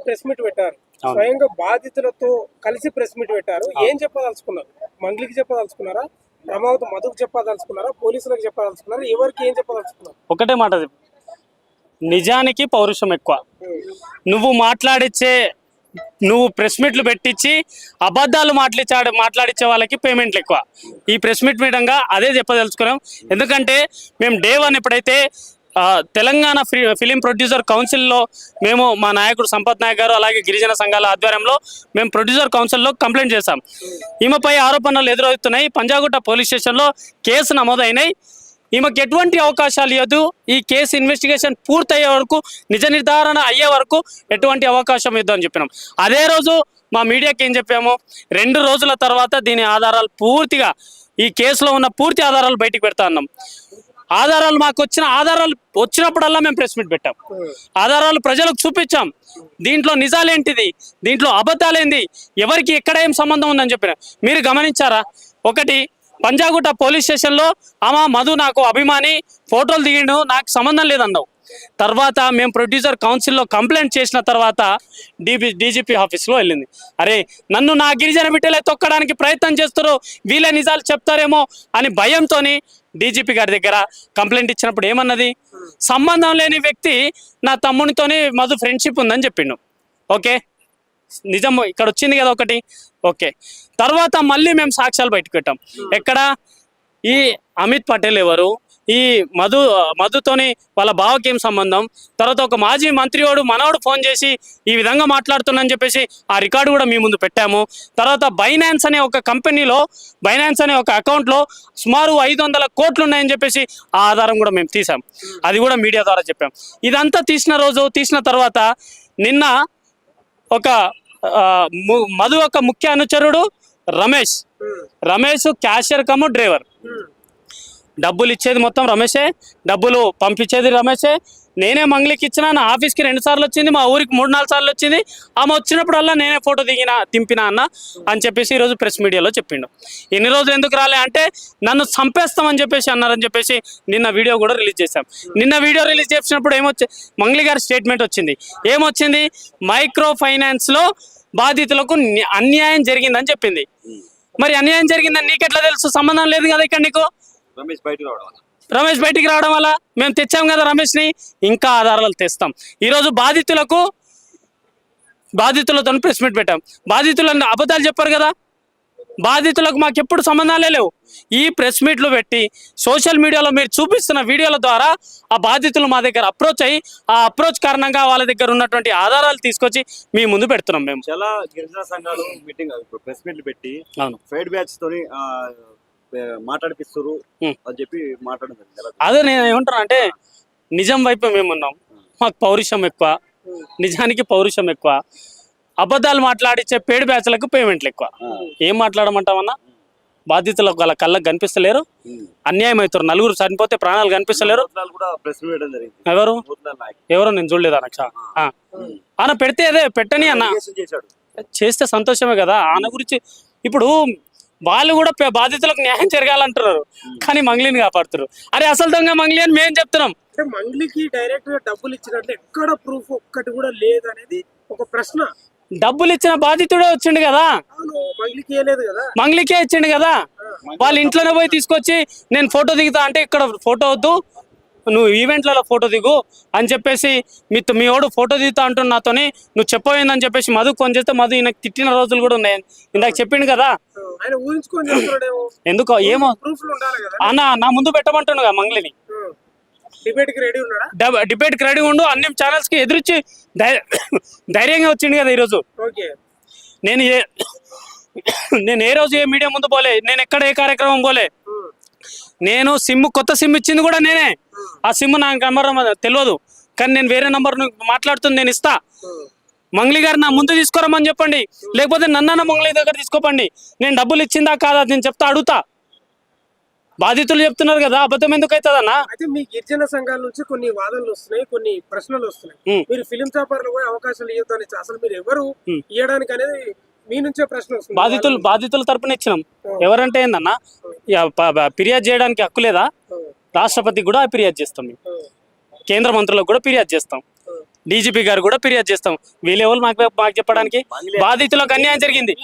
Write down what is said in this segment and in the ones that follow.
Press meet పెట్టారు. స్వయంగా బాధితులతో కలిసి ప్రెస్ మీట్ పెట్టారు. ఏం చెప్పదలుచుకున్నారు? మంగ్లీకి చెప్పదలుచుకున్నారా, రమావతి మధుకు చెప్పదలుచుకున్నారా, పోలీసులకు చెప్పదలుచుకున్నారా, ఎవరికి ఏం చెప్పదలుచుకున్నారు? ఒకటే మాట, నిజానికి పౌరుషం ఎక్కువ. నువ్వు ప్రెస్ మీట్లు పెట్టించి అబద్ధాలు మాట్లాడించే వాళ్ళకి పేమెంట్లు ఎక్కువ. ఈ ప్రెస్ మీట్ మీడంగా అదే చెప్పదలుచుకున్నాం. ఎందుకంటే మేము డే 1 ఎప్పుడైతే తెలంగాణ ఫిలిం ప్రొడ్యూసర్ కౌన్సిల్లో మేము మా నాయకుడు సంపత్ నాయక్ గారు అలాగే గిరిజన సంఘాల ఆధ్వర్యంలో మేము ప్రొడ్యూసర్ కౌన్సిల్లో కంప్లైంట్ చేశాం. ఈమెపై ఆరోపణలు ఎదురవుతున్నాయి. పంజాగుట్ట పోలీస్ స్టేషన్లో కేసు నమోదైనాయి. ఈమెకు ఎటువంటి అవకాశాలు ఇవ్వదు. ఈ కేసు ఇన్వెస్టిగేషన్ పూర్తయ్యే వరకు, నిజ నిర్ధారణ అయ్యే వరకు ఎటువంటి అవకాశం ఇద్దు అని చెప్పినాం. అదే రోజు మా మీడియాకి ఏం చెప్పాము, 2 రోజుల తర్వాత దీని ఆధారాలు పూర్తిగా, ఈ కేసులో ఉన్న పూర్తి ఆధారాలు బయటికి పెడతా అన్నాం. మాకు ఆధారాలు వచ్చినప్పుడల్లా మేము ప్రెస్ మీట్ పెట్టాం. ఆధారాలు ప్రజలకు చూపించాం. దీంట్లో నిజాలేంటిది, దీంట్లో అబద్ధాలేంది, ఎవరికి ఎక్కడ ఏం సంబంధం ఉందని చెప్పిన మీరు గమనించారా? ఒకటి, పంజాగుట్ట పోలీస్ స్టేషన్లో మధు నాకు అభిమాని, ఫోటోలు దిగిండు, నాకు సంబంధం లేదన్నావు. తర్వాత మేము ప్రొడ్యూసర్ కౌన్సిల్లో కంప్లైంట్ చేసిన తర్వాత డీజీపీ ఆఫీస్లో వెళ్ళింది. అరే, నన్ను నా గిరిజన బిడ్డలే తొక్కడానికి ప్రయత్నం చేస్తారు, వీళ్ళే నిజాలు చెప్తారేమో అని భయంతో డీజీపీ గారి దగ్గర కంప్లైంట్ ఇచ్చినప్పుడు ఏమన్నది, సంబంధం లేని వ్యక్తి నా తమ్మునితోని మధు ఫ్రెండ్షిప్ ఉందని చెప్పిండు. ఓకే, నిజం ఇక్కడ వచ్చింది కదా ఒకటి. ఓకే, తర్వాత మళ్ళీ మేము సాక్ష్యాలు బయటకు పెట్టాం. ఎక్కడ, ఈ అమిత్ పటేల్ ఎవరు, ఈ మధుతోని వాళ్ళ బావకి ఏం సంబంధం, తర్వాత ఒక మాజీ మంత్రి మనవాడు ఫోన్ చేసి ఈ విధంగా మాట్లాడుతున్నాని చెప్పేసి ఆ రికార్డు కూడా మీ ముందు పెట్టాము. తర్వాత బైనాన్స్ అనే ఒక కంపెనీలో, బైనాన్స్ అనే ఒక అకౌంట్లో సుమారు 500 కోట్లు ఉన్నాయని చెప్పేసి ఆ ఆధారం కూడా మేము తీసాం. అది కూడా మీడియా ద్వారా చెప్పాం. ఇదంతా తీసిన తర్వాత నిన్న ఒక మధు ఒక ముఖ్య అనుచరుడు రమేష్ క్యాషియర్ కమ్ డ్రైవర్, డబ్బులు ఇచ్చేది మొత్తం రమేషే, డబ్బులు పంపించేది రమేషే. నేనే మంగ్లీకి ఇచ్చినా, నా ఆఫీస్కి 2 సార్లు వచ్చింది, మా ఊరికి 3-4 సార్లు వచ్చింది. ఆమె వచ్చినప్పుడల్లా నేనే ఫోటో దింపినా అన్న అని చెప్పేసి ఈరోజు ప్రెస్ మీడియాలో చెప్పిండు. ఇన్ని రోజులు ఎందుకు రాలే అంటే, నన్ను చంపేస్తామని చెప్పేసి అన్నారని చెప్పేసి నిన్న వీడియో కూడా రిలీజ్ చేశాం. నిన్న వీడియో రిలీజ్ చేసినప్పుడు మంగ్లీ గారి స్టేట్మెంట్ వచ్చింది. ఏమొచ్చింది, మైక్రో ఫైనాన్స్లో బాధితులకు అన్యాయం జరిగిందని చెప్పింది. మరి అన్యాయం జరిగిందని నీకెట్లా తెలుసు? సంబంధం లేదు కదా ఇక్కడ నీకు. రమేష్ బయటికి రావడం వల్ల మేము తెచ్చాం కదా రమేష్ని, ఇంకా ఆధారాలు తెస్తాం. ఈరోజు బాధితులతో ప్రెస్ మీట్ పెట్టాం. బాధితులను అబద్ధాలు చెప్పారు కదా, బాధితులకు మాకు ఎప్పుడు సంబంధాలే లేవు. ఈ ప్రెస్ మీట్లు పెట్టి సోషల్ మీడియాలో మీరు చూపిస్తున్న వీడియోల ద్వారా ఆ బాధితులు మా దగ్గర అప్రోచ్ అయ్యి, ఆ అప్రోచ్ కారణంగా వాళ్ళ దగ్గర ఉన్నటువంటి ఆధారాలు తీసుకొచ్చి మీ ముందు పెడుతున్నాం. మేము చాలా గిరిజన సంఘాలు మీటింగ్ ప్రెస్ మీట్లు పెట్టి ఫైడ్ బ్యాచ్ తోని మాట్లాడిపిస్తారు అని చెప్పి మాట్లాడదు. అదే నేను ఏమంటున్నా అంటే, నిజం వైపు మేమున్నాం, మాకు పౌరుషం ఎక్కువ, నిజానికి పౌరుషం ఎక్కువ. అబద్ధాలు మాట్లాడిచ్చే పేడ్ బ్యాచ్లకు పేమెంట్లు ఎక్కువ. ఏం మాట్లాడమంటామన్నా, బాధితులకు వాళ్ళ కళ్ళకు కనిపిస్తలేరు, అన్యాయం అవుతారు. 4 చనిపోతే ప్రాణాలు కనిపిస్తలేరు. ఎవరు నేను చూడలేదు అనక్ష ఆయన పెడితే అదే పెట్టని అన్న చేస్తే సంతోషమే కదా. ఆయన గురించి ఇప్పుడు వాళ్ళు కూడా బాధితులకు న్యాయం జరగాలంటున్నారు, కానీ మంగ్లీని కాపాడుతున్నారు. అరే, అసలు దొంగ మంగ్లీ అని మేము చెప్తున్నాం. మంగ్లీకి డైరెక్ట్ గా డబ్బులు ఇచ్చినట్లు ఎక్కడ ప్రూఫ్ ఒక్కటి కూడా లేదనేది ఒక ప్రశ్న. డబ్బులు ఇచ్చిన బాధితుడే వచ్చిండు కదా, మంగ్లీకే ఇచ్చిండు కదా. వాళ్ళ ఇంట్లోనే పోయి తీసుకొచ్చి నేను ఫోటో దిగుతా అంటే, ఇక్కడ ఫోటో వద్దు, నువ్వు ఈవెంట్లలో ఫోటో దిగు అని చెప్పేసి మీ వాడు ఫోటో దిగుతా అంటున్నా నాతోని, నువ్వు చెప్పబోయిందని చెప్పేసి మధు ఫోన్ చేస్తే మధు ఈయనకు తిట్టిన రోజులు కూడా ఉన్నాయి. ఇందాక చెప్పిండు కదా. ఎందుకో ఏమో అన్న, నా ముందు పెట్టమంటున్నా మంగ్లీని. డిబేట్ కి రెడీ ఉండు, అన్ని ఛానల్స్ కి ఎదురిచ్చి ధైర్యంగా వచ్చిండు కదా ఈరోజు. నేను ఏ రోజు ఏ మీడియా ముందు పోలే, నేను ఎక్కడ ఏ కార్యక్రమం పోలే. నేను కొత్త సిమ్ ఇచ్చింది కూడా నేనే. ఆ సిమ్ నాకు నెంబర్ తెలియదు, కానీ నేను వేరే నంబర్ మాట్లాడుతుంది, నేను ఇస్తా. మంగ్లీ గారు నా ముందు తీసుకోరమని చెప్పండి, లేకపోతే నన్న మంగ్లీ దగ్గర తీసుకోపండి. నేను డబ్బులు ఇచ్చిందా కాదా నేను చెప్తా, అడుగుతా. బాధితులు చెప్తున్నారు కదా, అబద్ధం ఎందుకు అవుతుందన్నా? అయితే మీ గిరిజన సంఘాల నుంచి కొన్ని వాదనలు వస్తున్నాయి, కొన్ని ప్రశ్నలు వస్తున్నాయి. మీరు ఫిలిం చాపర్లు పోయి అవకాశాలు ఇవ్వద్దని, అసలు మీరు ఎవరు ఇవ్వడానికి అనేది మీ నుంచే ప్రశ్న వస్తుంది. బాధితుల తరపున ఇచ్చినాం. ఎవరంటే ఏందన్నా, ఫిర్యాదు చేయడానికి హక్కు లేదా? రాష్ట్రపతికి కూడా ఫిర్యాదు చేస్తాం, కేంద్ర మంత్రులకు కూడా ఫిర్యాదు చేస్తాం. డీజీపీ గారు కూడా ఫిర్యాదు చేస్తాం. వీళ్ళెవరు మాకు చెప్పడానికి? బాధితులకు అన్యాయం జరిగింది,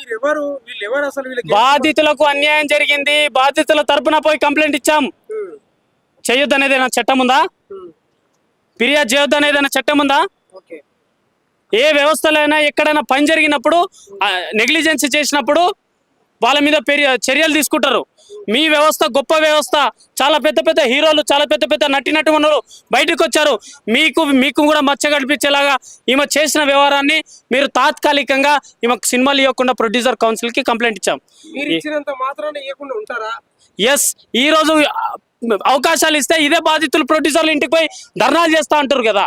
వీళ్ళెవరు అసలు వీళ్ళకి బాధితులకు అన్యాయం జరిగింది, బాధితుల తరపున పోయి కంప్లైంట్ ఇచ్చాం. చేయొద్దు అనేది ఏదైనా చట్టం ఉందా? ఫిర్యాదు చేయొద్దు అనేది ఏదైనా చట్టం ఉందా? ఓకే ఏ వ్యవస్థలో అయినా ఎక్కడైనా పని జరిగినప్పుడు నెగ్లిజెన్సీ చేసినప్పుడు వాళ్ళ మీద చర్యలు తీసుకుంటారు. మీ వ్యవస్థ గొప్ప వ్యవస్థ, చాలా పెద్ద పెద్ద హీరోలు, చాలా పెద్ద పెద్ద నటీనటులు బయటకు వచ్చారు. మీకు కూడా మచ్చ కల్పించేలాగా ఈమె చేసిన వ్యవహారాన్ని మీరు తాత్కాలికంగా ఈమెకు సినిమాలు ఇవ్వకుండా ప్రొడ్యూసర్ కౌన్సిల్కి కంప్లైంట్ ఇచ్చాం. మీరు ఇచ్చినంత మాత్రాన ఇవ్వకుండా ఉంటారా? ఎస్, ఈ రోజు అవకాశాలు ఇస్తే ఇదే బాధితులు ప్రొడ్యూసర్లు ఇంటికి పోయి ధర్నాలు చేస్తా అంటారు కదా.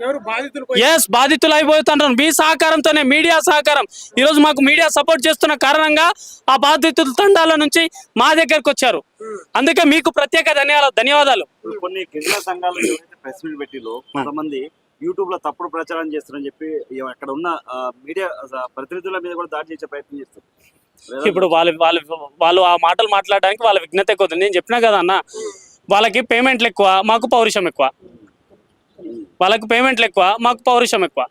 ఎవరు బాధితులు? ఎస్, బాధితులు అయిపోతుంటారు. మీ సహకారంతోనే, మీడియా సహకారం. ఈరోజు మాకు మీడియా సపోర్ట్ చేస్తున్న కారణంగా ఆ బాధితుల తండాల నుంచి మా దగ్గరకు వచ్చారు. అందుకే మీకు ప్రత్యేక ధన్యవాదాలు. కొన్ని గిరిజన సంఘాలు ఎవరైతే ప్రెస్ మీట్ పెట్టిలో కొంతమంది యూట్యూబ్ లో తప్పుడు ప్రచారం చేస్తారని చెప్పి అక్కడ ఉన్న మీడియా ప్రతినిధుల మీద కూడా దాడి చేసే ప్రయత్నం చేస్తారు. ఇప్పుడు వాళ్ళు ఆ మాటలు మాట్లాడడానికి వాళ్ళ విఘ్నత ఎక్కువ. నేను చెప్పినా కదా అన్న, వాళ్ళకి పేమెంట్లు ఎక్కువ, మాకు పౌరుషం ఎక్కువ. వాళ్ళకి పేమెంట్లు ఎక్కువ, మాకు పౌరుషం ఎక్కువ.